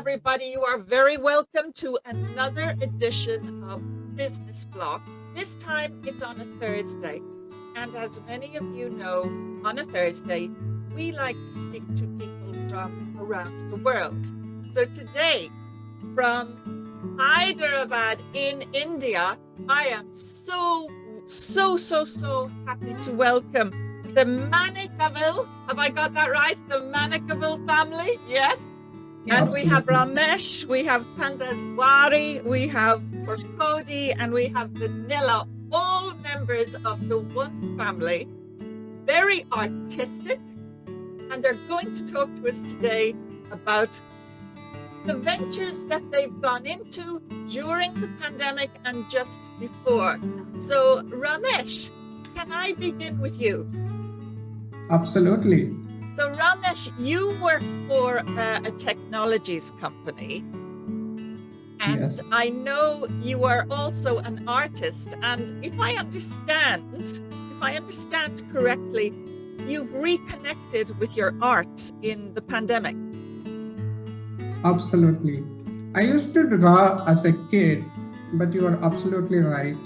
everybody. You are very welcome to another edition of Business Block. This time it's on a Thursday. And as many of you know, on a Thursday, we like to speak to people from around the world. So today, from Hyderabad in India, I am so happy to welcome the Manickavel. Have I got that right? The Manickavel family? Yes. And we have Ramesh, we have Pandaswari, we have Porkodi, and we have Vanilla, all members of the one family, very artistic, and they're going to talk to us today about the ventures that they've gone into during the pandemic and just before. So Ramesh, can I begin with you? Absolutely. So Ramesh, you work for a technologies company, and Yes. I know you are also an artist. And if I understand correctly, you've reconnected with your art in the pandemic. Absolutely. I used to draw as a kid, but you are absolutely right.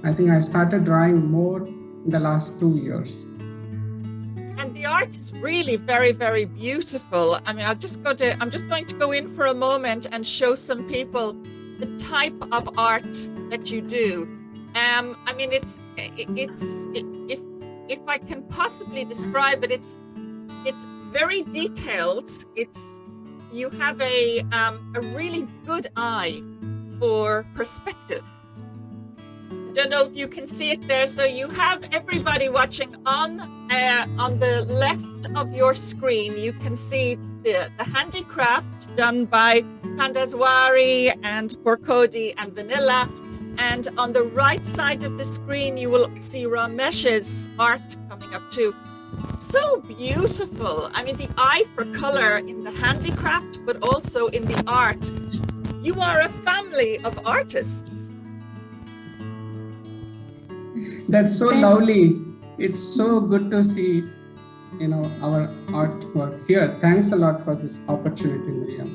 I think I started drawing more in the last 2 years. And the art is really very, very beautiful. I mean, I'm just going to go in for a moment and show some people the type of art that you do. I mean, it's if I can possibly describe it, it's very detailed. You have a really good eye for perspective. I don't know if you can see it there. So you have everybody watching on the left of your screen. You can see the handicraft done by Pandaswari and Porkodi and Vanilla. And on the right side of the screen, you will see Ramesh's art coming up too. So beautiful. I mean, the eye for color in the handicraft, but also in the art. You are a family of artists. That's so lovely. It's so good to see, our artwork here. Thanks a lot for this opportunity, Miriam.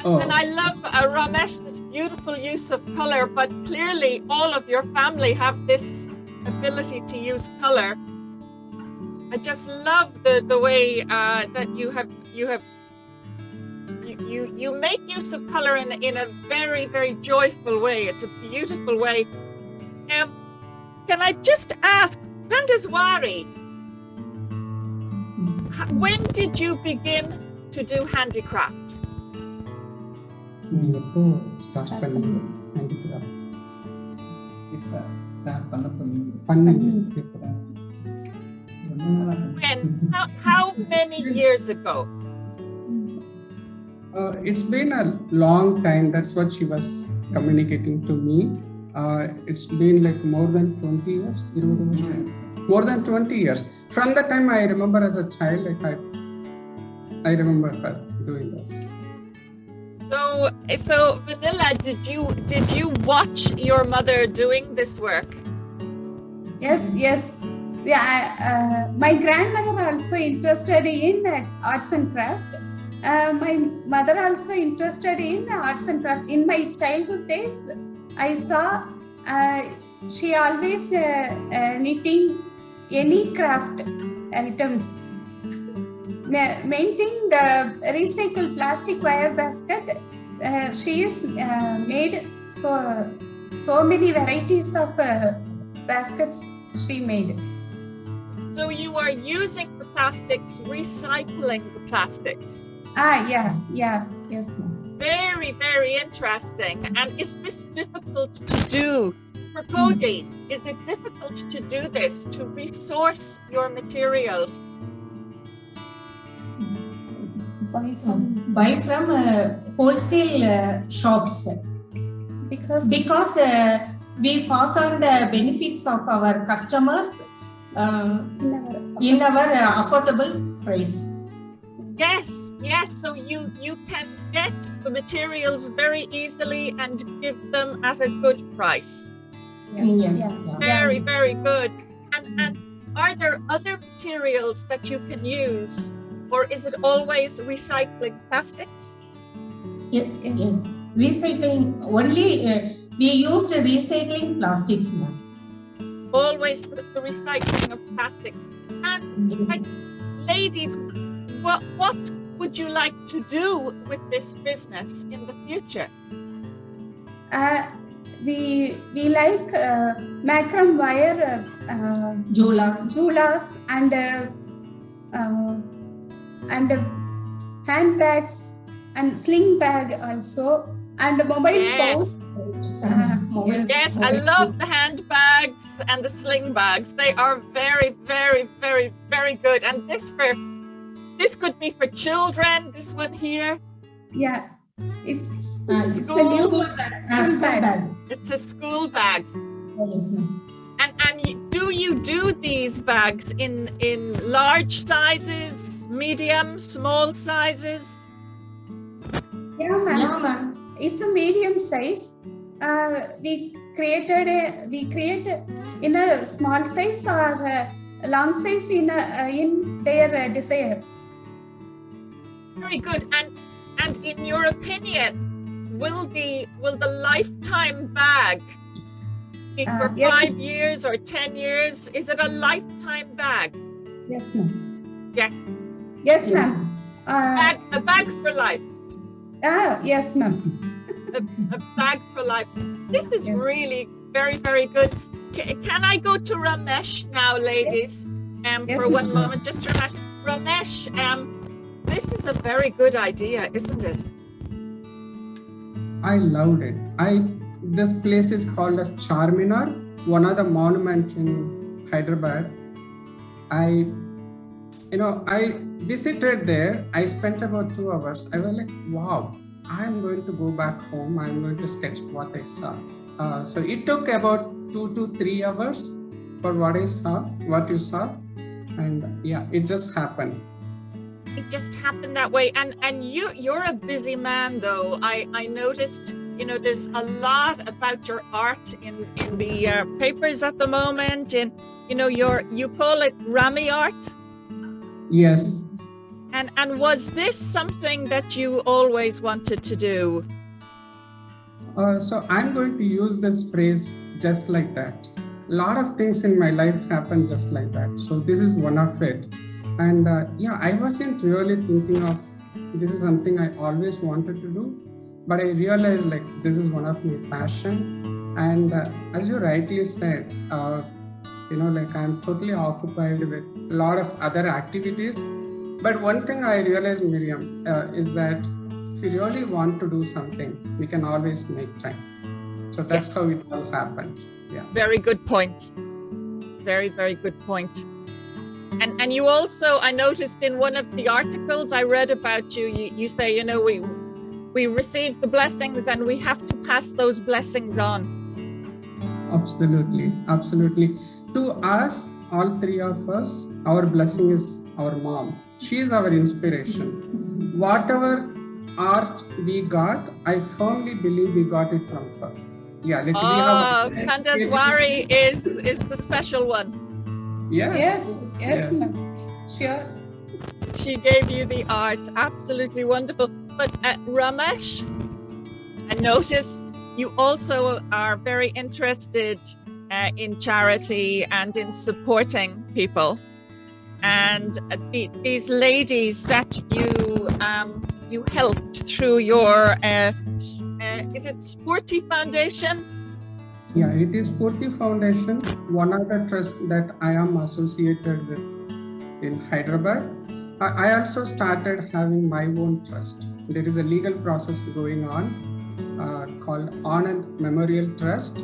And I love, Ramesh, this beautiful use of color, but clearly all of your family have this ability to use color. I just love the way that you make use of color in a very, very joyful way. It's a beautiful way. Can I just ask, Pandaswari, when did you begin to do handicraft? Start பண்ணேன் handicraft. இப்ப start When? How many years ago? It's been a long time. That's what she was communicating to me. It's been like more than 20 years. More than 20 years. From the time I remember as a child, like I remember her doing this. So Vanilla, did you watch your mother doing this work? Yes. Yeah, my grandmother also interested in arts and craft. My mother also interested in arts and craft. In my childhood days, I saw she always knitting any craft items. Main thing, the recycled plastic wire basket. She is made so many varieties of baskets she made. So you are using the plastics, recycling the plastics. Yeah, yes, ma'am. Very, very interesting. And is this difficult to do? Porkodi, is it difficult to do this, to resource your materials? Buy from wholesale shops because we pass on the benefits of our customers in our affordable price. Yes. So you can get the materials very easily and give them at a good price. Yeah. Very, very good. And are there other materials that you can use, or is it always recycling plastics? Yes. Recycling, only we used recycling plastics, ma'am. Always the recycling of plastics. And ladies, what would you like to do with this business in the future? We like macram wire jhulas and handbags and sling bag also, and mobile pouch. Yes, I love the handbags and the sling bags. They are very, very, very, very good. And this could be for children. This one here. Yeah, it's a school bag. It's a school bag. Yes. And do you do these bags in large sizes, medium, small sizes? Yeah, ma'am. It's a medium size. We create in a small size or long size in their desire. Very good. And in your opinion, will the lifetime bag be for 5 years or 10 years? Is it a lifetime bag? Yes, ma'am. Yes. Yes, ma'am. A bag for life. Yes, ma'am. A bag for life. This is really very, very good. Can I go to Ramesh now, ladies? For one moment, just to Ramesh. This is a very good idea, isn't it? I loved it. This place is called as Charminar, one of the monuments in Hyderabad. I visited there. I spent about 2 hours. I was like, wow, I'm going to go back home. I'm going to sketch what I saw. So it took about 2 to 3 hours for what you saw. And yeah, it just happened. It just happened that way. And you're a busy man, though. I noticed, there's a lot about your art in the papers at the moment. And, you call it Rami art? Yes. And was this something that you always wanted to do? So I'm going to use this phrase just like that. A lot of things in my life happen just like that. So this is one of it. And I wasn't really thinking of this is something I always wanted to do, but I realized this is one of my passion. And as you rightly said, I'm totally occupied with a lot of other activities. But one thing I realized, Miriam, is that if you really want to do something, we can always make time. So that's how it all happened. Yeah. Very good point. Very, very good point. And you also, I noticed in one of the articles I read about you say, we receive the blessings and we have to pass those blessings on. Absolutely. Absolutely. To us, all three of us, our blessing is our mom. She is our inspiration. Whatever art we got, I firmly believe we got it from her. Yeah. Kandaswari is the special one. Yes. Sure. She gave you the art. Absolutely wonderful. But Ramesh, I notice you also are very interested in charity and in supporting people. And these ladies that you helped through your is it Spurti Foundation? Yeah, it is Spurti Foundation, one of the trusts that I am associated with in Hyderabad. I also started having my own trust. There is a legal process going on called Anand Memorial Trust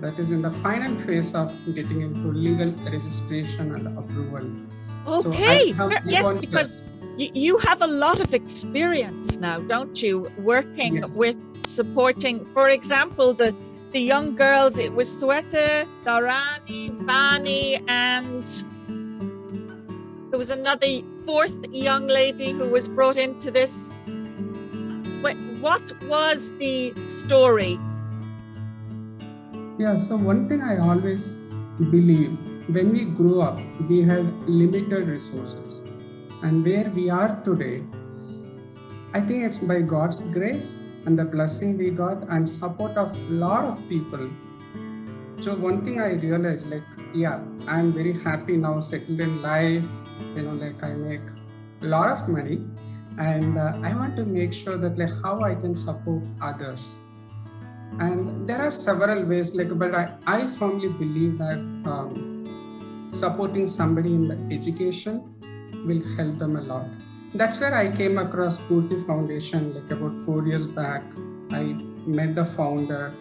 that is in the final phase of getting into legal registration and approval. Okay, yes, because you have a lot of experience now, don't you, working with supporting, for example, the young girls. It was Sweta, Dharani, Bani, and there was another 4th young lady who was brought into this. What was the story? Yeah, so one thing I always believe, when we grew up, we had limited resources. And where we are today, I think it's by God's grace and the blessing we got and support of a lot of people. So one thing I realized, like, yeah, I'm very happy now, settled in life, like I make a lot of money, and I want to make sure that like how I can support others. And there are several ways, but I firmly believe that supporting somebody in the education will help them a lot. That's where I came across Spurti Foundation like about 4 years back. I met the founder.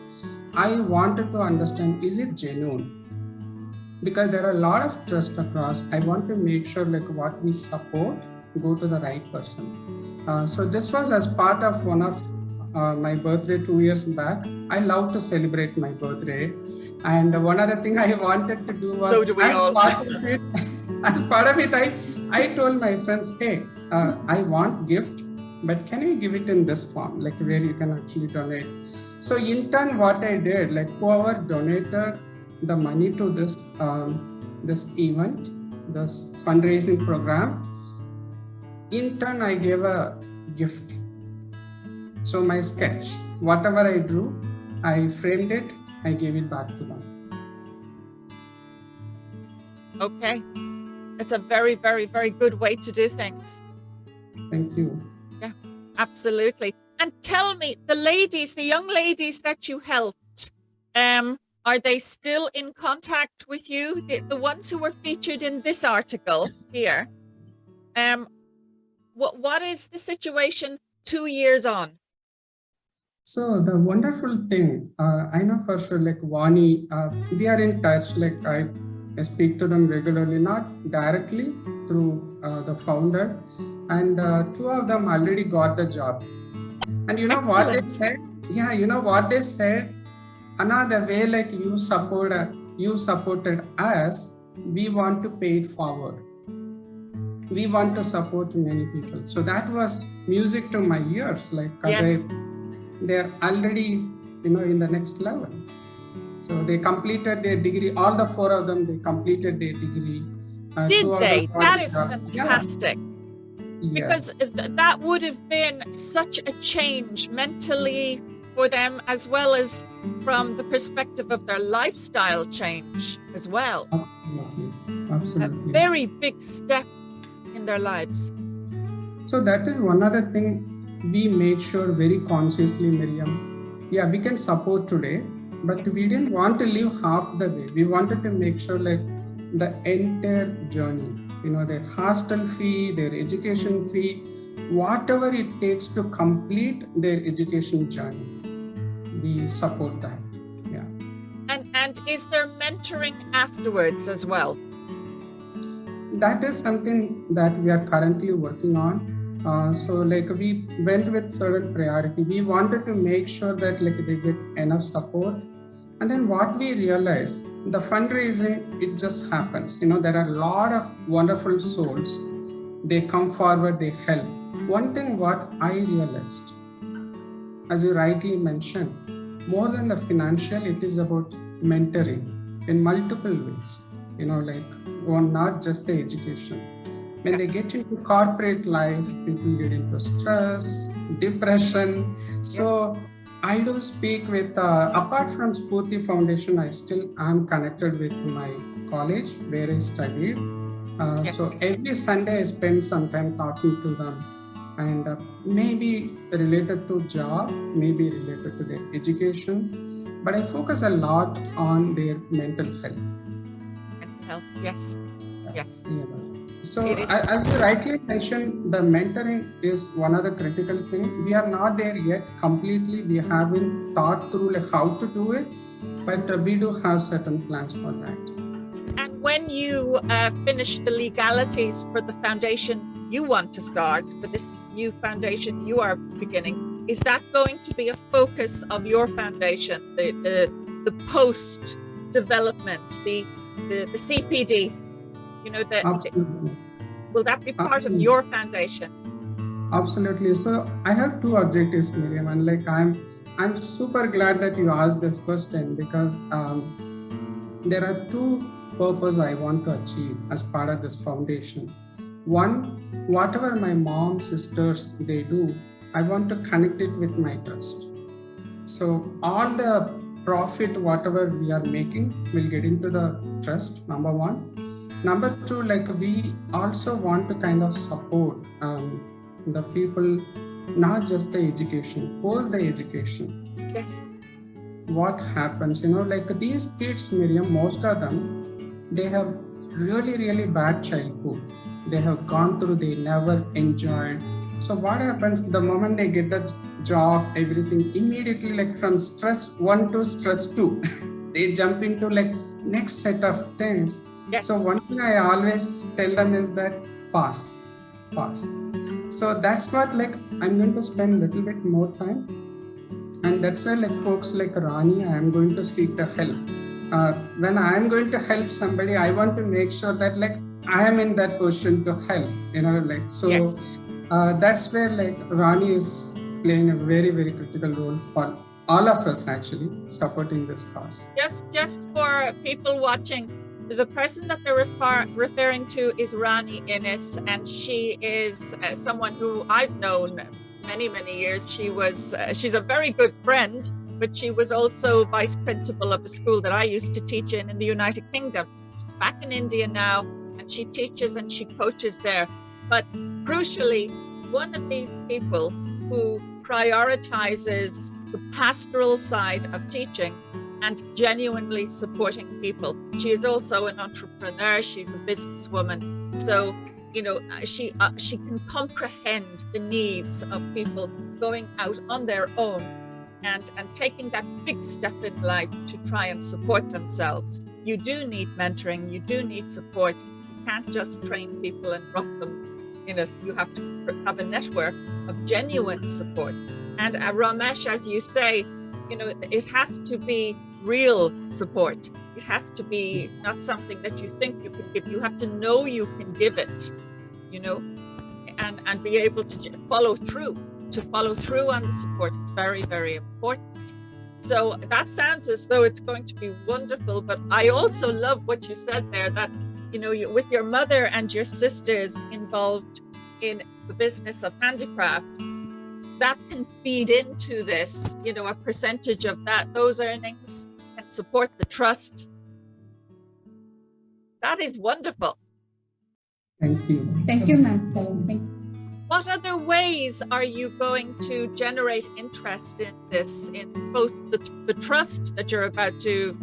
I wanted to understand, is it genuine? Because there are a lot of trust across. I want to make sure like what we support go to the right person. So this was as part of one of my birthday 2 years back. I love to celebrate my birthday. And one other thing I wanted to do was, So do we all. As part of it, I told my friends, hey, I want gift, but can you give it in this form, like where you can actually donate? So in turn, what I did, like whoever donated the money to this event, this fundraising program, in turn, I gave a gift. So my sketch, whatever I drew, I framed it, I gave it back to them. Okay. It's a very, very, very good way to do things. Thank you. Yeah, absolutely. And tell me, the young ladies that you helped, are they still in contact with you? The ones who were featured in this article here. What is the situation 2 years on? So the wonderful thing, I know for sure, like Vani, we are in touch. Like I speak to them regularly, not directly through the founder, and 2 of them already got the job. And you know what they said? Yeah, you know what they said? Another way, like you supported us, we want to pay it forward. We want to support many people. So that was music to my ears. Like yes. they're already, in the next level. So they completed their degree. All the 4 of them, they completed their degree. Did they? That is fantastic. Yeah. Because that would have been such a change mentally for them, as well as from the perspective of their lifestyle change as well. Absolutely. A very big step in their lives. So that is one other thing we made sure very consciously, Miriam. Yeah, we can support today, but yes, we didn't want to leave half the way. We wanted to make sure like the entire journey, their hostel fee, their education fee, whatever it takes to complete their education journey, we support that. Yeah. And is there mentoring afterwards as well? That is something that we are currently working on. So like we went with certain priority. We wanted to make sure that like they get enough support. And then what we realized, the fundraising, it just happens. There are a lot of wonderful souls. They come forward, they help. One thing what I realized, as you rightly mentioned, more than the financial, it is about mentoring in multiple ways. Not just the education. When they get into corporate life, people get into stress, depression. So I do speak with, apart from Spurti Foundation, I still am connected with my college where I studied. So every Sunday I spend some time talking to them, and maybe related to job, maybe related to their education, but I focus a lot on their mental health. Mental health, yes. Yes. Yeah. So as you rightly mentioned, the mentoring is one of the critical thing. We are not there yet completely. We haven't thought through like how to do it, but we do have certain plans for that. And when you finish the legalities for the foundation you want to start, for this new foundation you are beginning, is that going to be a focus of your foundation, the post development, the CPD? Will that be part of your foundation? Absolutely. So I have 2 objectives, Miriam, and like I'm super glad that you asked this question, because there are 2 purposes I want to achieve as part of this foundation. One, whatever my mom, sisters, they do, I want to connect it with my trust. So all the profit, whatever we are making, will get into the trust, number one. Number two, like we also want to kind of support the people, not just the education, post the education. Yes. What happens, like these kids, Miriam, most of them, they have really, really bad childhood. They have gone through, they never enjoyed. So what happens the moment they get the job, everything, immediately like from stress 1 to stress 2, they jump into like next set of things. Yes. So one thing I always tell them is that pause. So that's what like I'm going to spend a little bit more time. And that's where like folks like Rani, I am going to seek the help. When I am going to help somebody, I want to make sure that like I am in that position to help, like so. Yes. That's where like Rani is playing a very, very critical role for all of us actually supporting this cause. Just for people watching, the person that they're referring to is Rani Innes, and she is someone who I've known many, many years. She's a very good friend, but she was also vice principal of a school that I used to teach in the United Kingdom. She's back in India now, and she teaches and she coaches there. But crucially, one of these people who prioritizes the pastoral side of teaching and genuinely supporting people. She is also an entrepreneur. She's a businesswoman. So, she can comprehend the needs of people going out on their own and taking that big step in life to try and support themselves. You do need mentoring. You do need support. You can't just train people and drop them. You have to have a network of genuine support. And Ramesh, as you say, it has to be real support. It has to be not something that you think you can give. You have to know you can give it, and be able to follow through. To follow through on the support is very, very important. So that sounds as though it's going to be wonderful. But I also love what you said there, that with your mother and your sisters involved in the business of handicraft, that can feed into this, a percentage of those earnings and support the trust. That is wonderful. Thank you. Thank you, ma'am. Thank you. What other ways are you going to generate interest in this, in both the trust that you're about to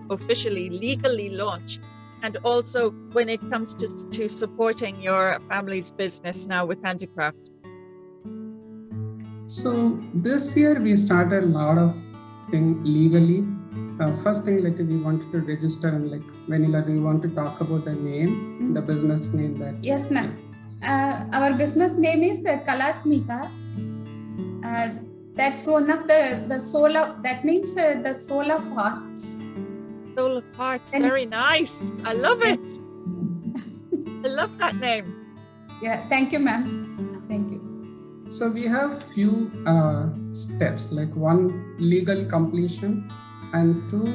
officially, legally launch, and also when it comes to supporting your family's business now with handicraft? So this year we started a lot of things legally. First thing, like we wanted to register, and like Vanilla, do you want to talk about the name, the business name that? Yes, ma'am. Our business name is Kalatmika. That's one of the soul of, that means the soul of hearts. Soul of Hearts, very nice. I love it. I love that name. Yeah, thank you, ma'am. Thank you. So we have few steps, like one, legal completion, and two,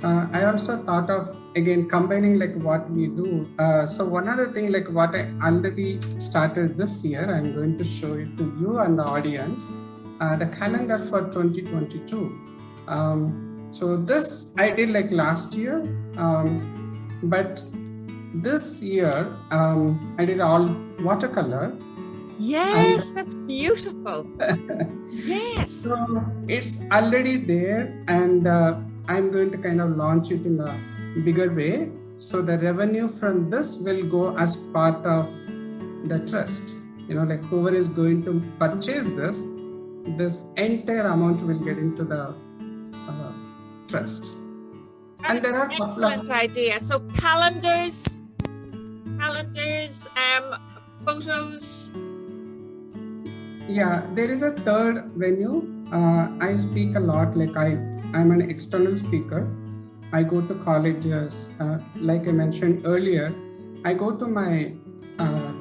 I also thought of again combining like what we do. So one other thing, like what I already started this year, I'm going to show it to you and the audience, the calendar for 2022. So this I did like last year, but this year I did all watercolor. Yes, that's beautiful. Yes. So it's already there, and I'm going to kind of launch it in a bigger way. So the revenue from this will go as part of the trust. Like whoever is going to purchase this entire amount will get into the trust. And there are excellent idea. So calendars, photos. Yeah, there is a third venue. I speak a lot. Like I'm an external speaker. I go to colleges. Like I mentioned earlier, I go to my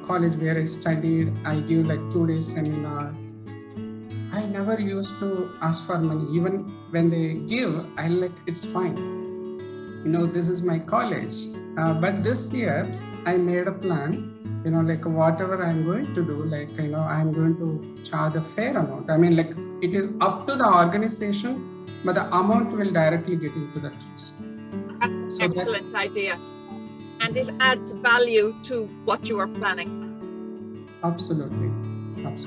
college where I studied. I give like 2-day seminar. I never used to ask for money. Even when they give, I it's fine. This is my college. But this year, I made a plan, like whatever I'm going to do, like, I'm going to charge a fair amount. I mean, like, it is up to the organization, but the amount will directly get into the trust. That's an excellent idea. And it adds value to what you are planning. Absolutely. It's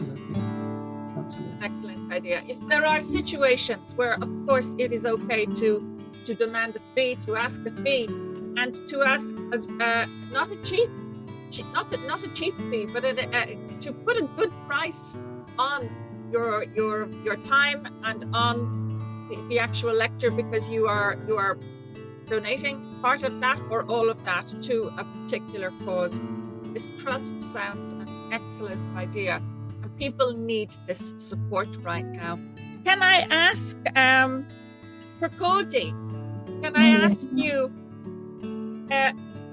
an excellent idea. There are situations where, of course, it is okay to demand a fee, to ask a fee, and to ask not a cheap fee, but to put a good price on your time and on the actual lecture, because you are donating part of that or all of that to a particular cause. This trust sounds an excellent idea, and people need this support right now. Can I ask, for Cody, can I ask you,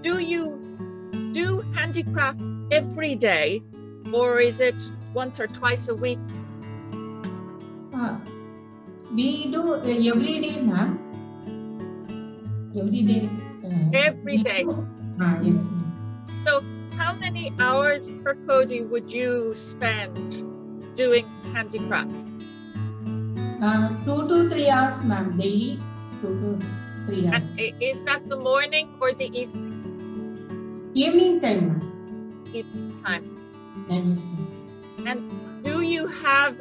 do you do handicraft every day, or is it once or twice a week? We do every day, ma'am. Every day. Every day. Yes. So how many hours per Cody would you spend doing handicraft? 2 to 3 hours, ma'am, daily. 2 to 3 hours. And is that the morning or the evening? Evening time, ma'am. Evening time. Yes, ma'am. And do you have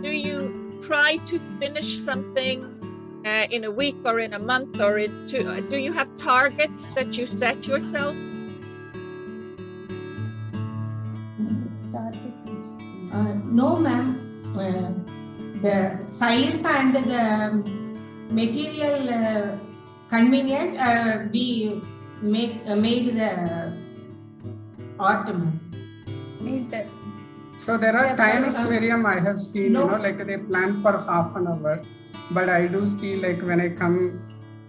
do you try to finish something in a week or in a month or in two? Do you have targets that you set yourself? No, ma'am. The size and the material convenient, we made the art, ma'am. So there are times, Miriam, I have seen, like they plan for half an hour, but I do see, like, when I come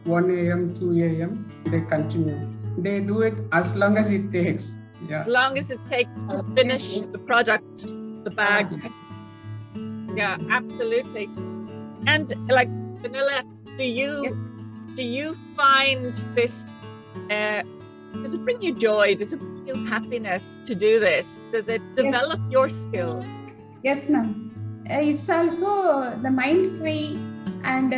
1 a.m., 2 a.m., they continue. They do it as long as it takes. Yeah. As long as it takes to finish the product, the bag. Yeah, absolutely. And like, Vanilla, do you find this, does it bring you joy? Does it bring you happiness to do this? Does it develop your skills? Yes, ma'am. It's also the mind free, and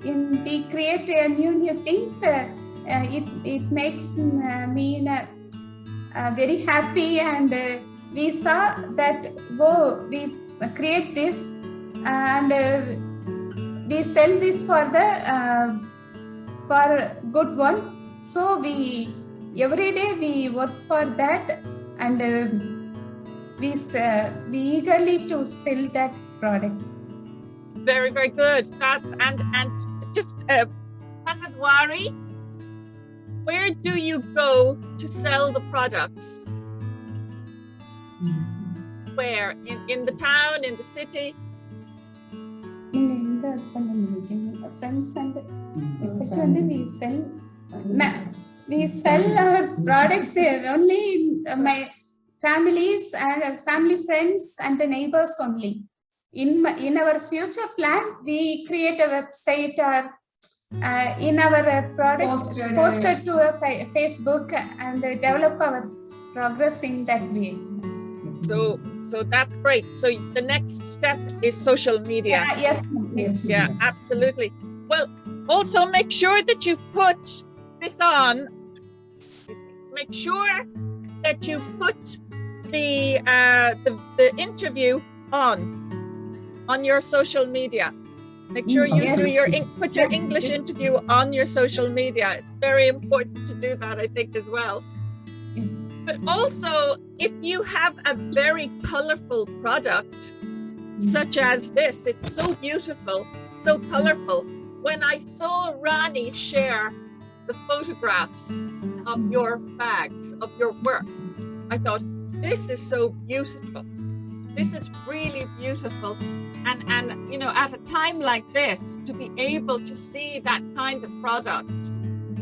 we create new things. It makes me very happy, and we saw that we create this and we sell this for good one. So we every day we work for that, and we eagerly to sell that product. Very, very good. That and just Panaswari, where do you go to sell the products? Where? In the town, in the city? In the friends and we sell our products there only in my families and family friends and the neighbors only. In our future plan, we create a website or in our products posted to a Facebook and develop our progress in that way. So that's great. So the next step is social media. Yes. Yeah, absolutely. Well, also make sure that you put this on. Make sure that you put the interview on your social media. Make sure you do put your English interview on your social media. It's very important to do that, I think, as well. Yes. But also, if you have a very colorful product, such as this, it's so beautiful, so colorful. When I saw Rani share the photographs of your bags, of your work, I thought, this is so beautiful. This is really beautiful. And you know, at a time like this, to be able to see that kind of product,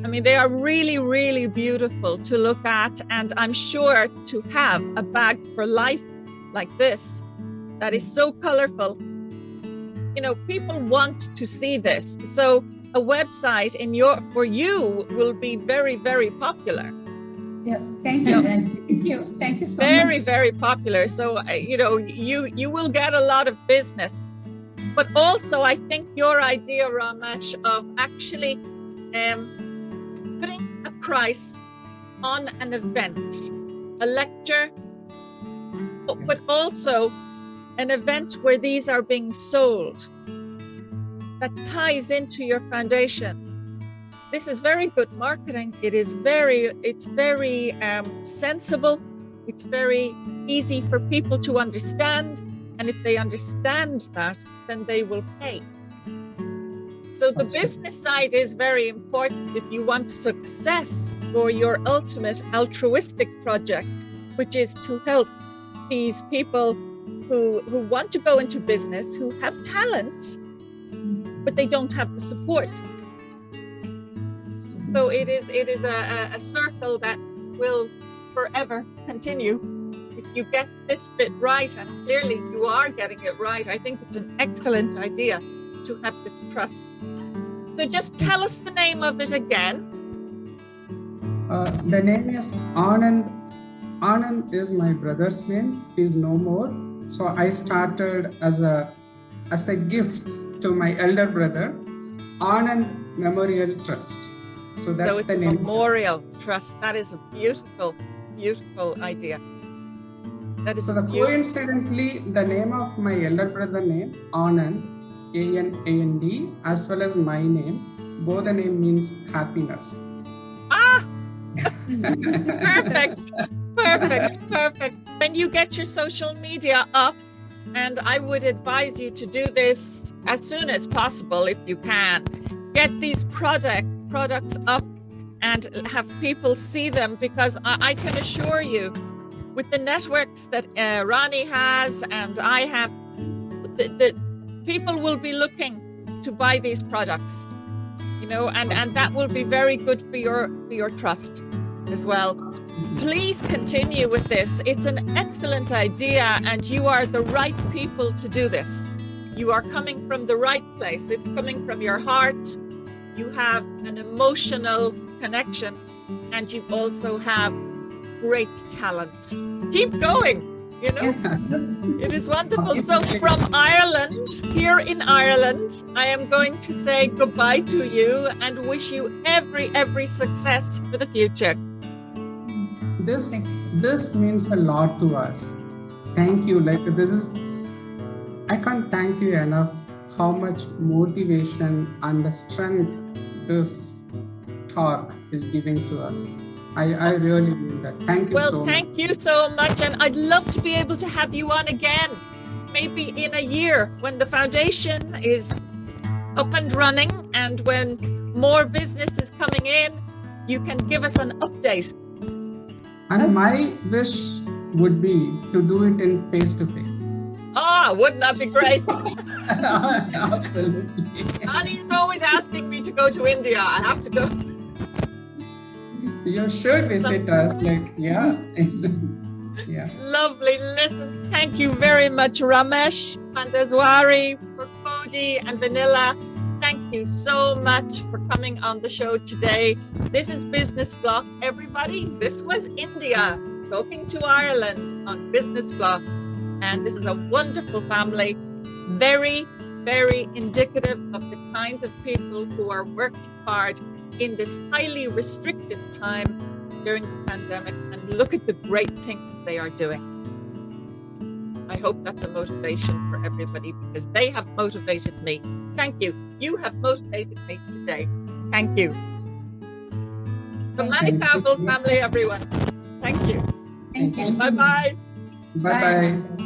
I mean, they are really, really beautiful to look at. And I'm sure to have a bag for life like this, that is so colorful, you know, people want to see this. So a website for you will be very, very popular. Yeah, thank you. Thank you so Very, much. very popular. So, you will get a lot of business. But also, I think your idea, Ramesh, of actually putting a price on an event, a lecture, but also an event where these are being sold, that ties into your foundation. This is very good marketing. It's very sensible. It's very easy for people to understand. And if they understand that, then they will pay. So the business side is very important if you want success for your ultimate altruistic project, which is to help these people who want to go into business, who have talent, but they don't have the support. So it is a circle that will forever continue. If you get this bit right, and clearly you are getting it right, I think it's an excellent idea to have this trust. So just tell us the name of it again. The name is Anand. Anand is my brother's name. He's no more. So I started as a gift to my elder brother, Anand Memorial Trust. So that's it's the name. Memorial Trust. That is a beautiful, beautiful idea. That is coincidentally, the name of my elder brother name, Anand, A-N-A-N-D, as well as my name, both the name means happiness. Perfect. When you get your social media up, and I would advise you to do this as soon as possible if you can, get these products up and have people see them, because I can assure you, with the networks that Rani has and I have, the people will be looking to buy these products, and that will be very good for your trust as well. Please continue with this. It's an excellent idea, and you are the right people to do this. You are coming from the right place. It's coming from your heart. You have an emotional connection, and you also have great talent. Keep going, Yes. It is wonderful. So from Ireland, here in Ireland, I am going to say goodbye to you and wish you every success for the future. This means a lot to us. Thank you. I can't thank you enough how much motivation and the strength this talk is giving to us. I really mean that. Thank you so much. Well, thank you so much. And I'd love to be able to have you on again, maybe in a year when the foundation is up and running and when more business is coming in, you can give us an update. And my wish would be to do it in face-to-face. Wouldn't that be great? Absolutely. Annie's always asking me to go to India. I have to go. You should visit us. Yeah. Lovely. Listen, thank you very much, Ramesh, Pandaswari, for Cody and Vanilla. Thank you so much for coming on the show today. This is Business Block, everybody. This was India talking to Ireland on Business Block. And this is a wonderful family, very, very indicative of the kind of people who are working hard in this highly restricted time during the pandemic, and look at the great things they are doing. I hope that's a motivation for everybody, because they have motivated me. Thank you. You have motivated me today. Thank you. The Manickavel family, everyone. Thank you. Thank you. Bye-bye. Bye-bye.